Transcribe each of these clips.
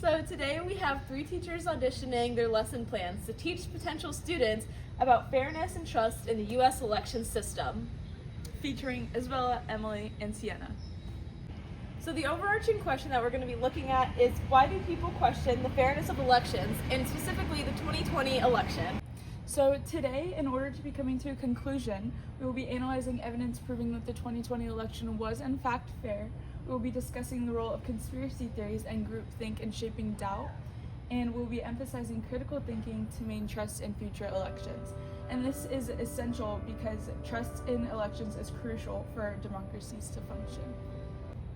So today we have 3 teachers auditioning their lesson plans to teach potential students about fairness and trust in the U.S. election system. Featuring Isabella, Emily, and Sienna. So the overarching question that we're going to be looking at is, why do people question the fairness of elections, and specifically the 2020 election? So today, in order to be coming to a conclusion, we will be analyzing evidence proving that the 2020 election was in fact fair. We will be discussing the role of conspiracy theories and groupthink in shaping doubt, and we'll be emphasizing critical thinking to maintain trust in future elections. And this is essential because trust in elections is crucial for democracies to function.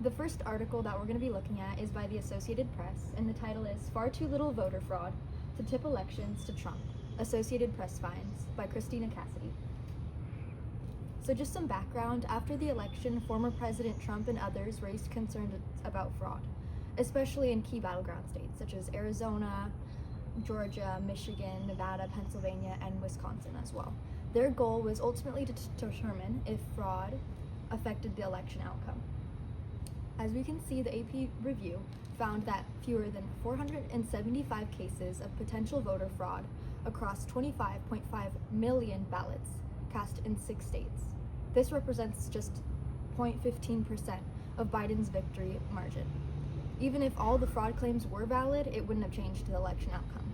The first article that we're going to be looking at is by the Associated Press, and the title is Far Too Little Voter Fraud to Tip Elections to Trump, Associated Press Finds, by Christina Cassidy. So just some background, after the election, former President Trump and others raised concerns about fraud, especially in key battleground states such as Arizona, Georgia, Michigan, Nevada, Pennsylvania, and Wisconsin as well. Their goal was ultimately to determine if fraud affected the election outcome. As we can see, the AP review found that fewer than 475 cases of potential voter fraud across 25.5 million ballots cast in 6 states. This represents just 0.15% of Biden's victory margin. Even if all the fraud claims were valid, it wouldn't have changed the election outcome.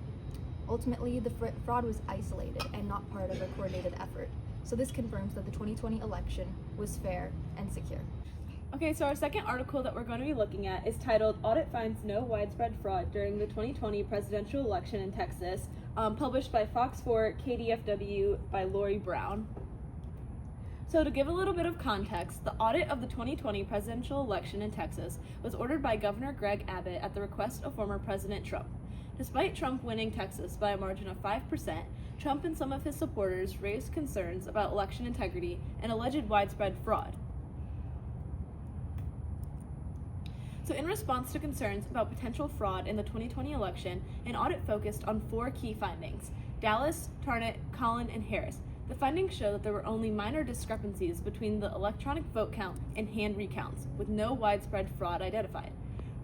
Ultimately, the fraud was isolated and not part of a coordinated effort. So this confirms that the 2020 election was fair and secure. Okay, so our second article that we're going to be looking at is titled Audit Finds No Widespread Fraud During the 2020 Presidential Election in Texas, published by Fox 4 KDFW by Lori Brown. So to give a little bit of context, the audit of the 2020 presidential election in Texas was ordered by Governor Greg Abbott at the request of former President Trump. Despite Trump winning Texas by a margin of 5%, Trump and some of his supporters raised concerns about election integrity and alleged widespread fraud. So in response to concerns about potential fraud in the 2020 election, an audit focused on 4 key findings: Dallas, Tarrant, Collin, and Harris. The findings show that there were only minor discrepancies between the electronic vote count and hand recounts, with no widespread fraud identified.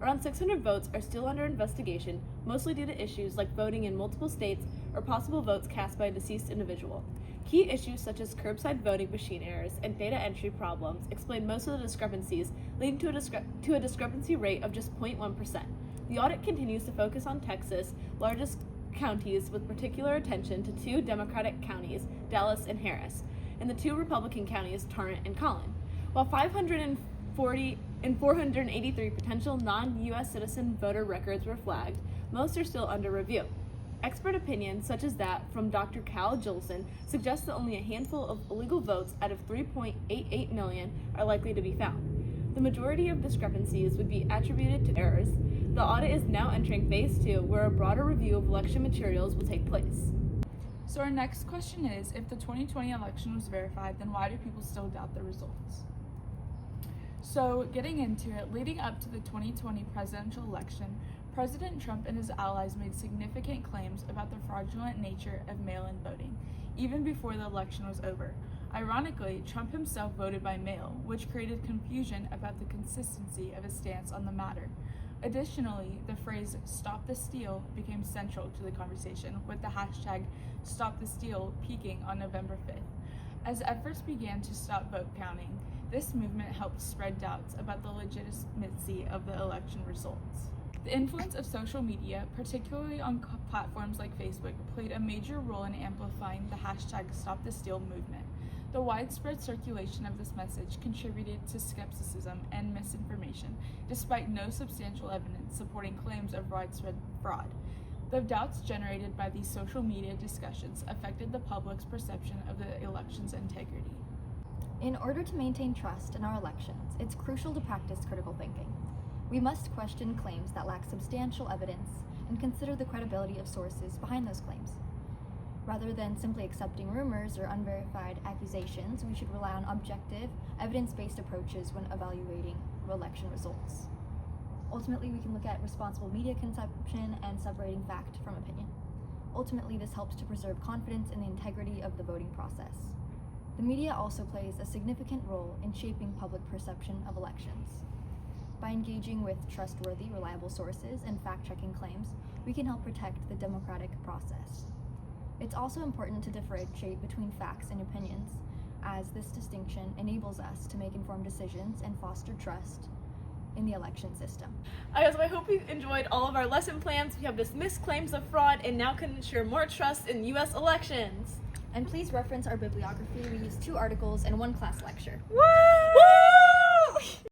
Around 600 votes are still under investigation, mostly due to issues like voting in multiple states or possible votes cast by a deceased individual. Key issues such as curbside voting machine errors and data entry problems explain most of the discrepancies, leading to a discrepancy rate of just 0.1%. The audit continues to focus on Texas' largest counties, with particular attention to 2 Democratic counties, Dallas and Harris, and the 2 Republican counties, Tarrant and Collin. While 483 potential non-U.S. citizen voter records were flagged, most are still under review. Expert opinions, such as that from Dr. Cal Jolson, suggest that only a handful of illegal votes out of 3.88 million are likely to be found. The majority of discrepancies would be attributed to errors. The audit is now entering phase 2, where a broader review of election materials will take place. So our next question is, if the 2020 election was verified, then why do people still doubt the results? So getting into it, leading up to the 2020 presidential election, President Trump and his allies made significant claims about the fraudulent nature of mail-in voting, even before the election was over. Ironically, Trump himself voted by mail, which created confusion about the consistency of his stance on the matter. Additionally, the phrase "Stop the Steal" became central to the conversation, with the hashtag #StopTheSteal peaking on November 5th. As efforts began to stop vote counting, this movement helped spread doubts about the legitimacy of the election results. The influence of social media, particularly on platforms like Facebook, played a major role in amplifying the hashtag #StopTheSteal movement. The widespread circulation of this message contributed to skepticism and misinformation, despite no substantial evidence supporting claims of widespread fraud. The doubts generated by these social media discussions affected the public's perception of the election's integrity. In order to maintain trust in our elections, it's crucial to practice critical thinking. We must question claims that lack substantial evidence and consider the credibility of sources behind those claims. Rather than simply accepting rumors or unverified accusations, we should rely on objective, evidence-based approaches when evaluating election results. Ultimately, we can look at responsible media consumption and separating fact from opinion. Ultimately, this helps to preserve confidence in the integrity of the voting process. The media also plays a significant role in shaping public perception of elections. By engaging with trustworthy, reliable sources and fact-checking claims, we can help protect the democratic process. It's also important to differentiate between facts and opinions, as this distinction enables us to make informed decisions and foster trust in the election system. So I hope you enjoyed all of our lesson plans. We have dismissed claims of fraud and now can ensure more trust in U.S. elections. And please reference our bibliography. We use 2 articles and 1 class lecture. Woo!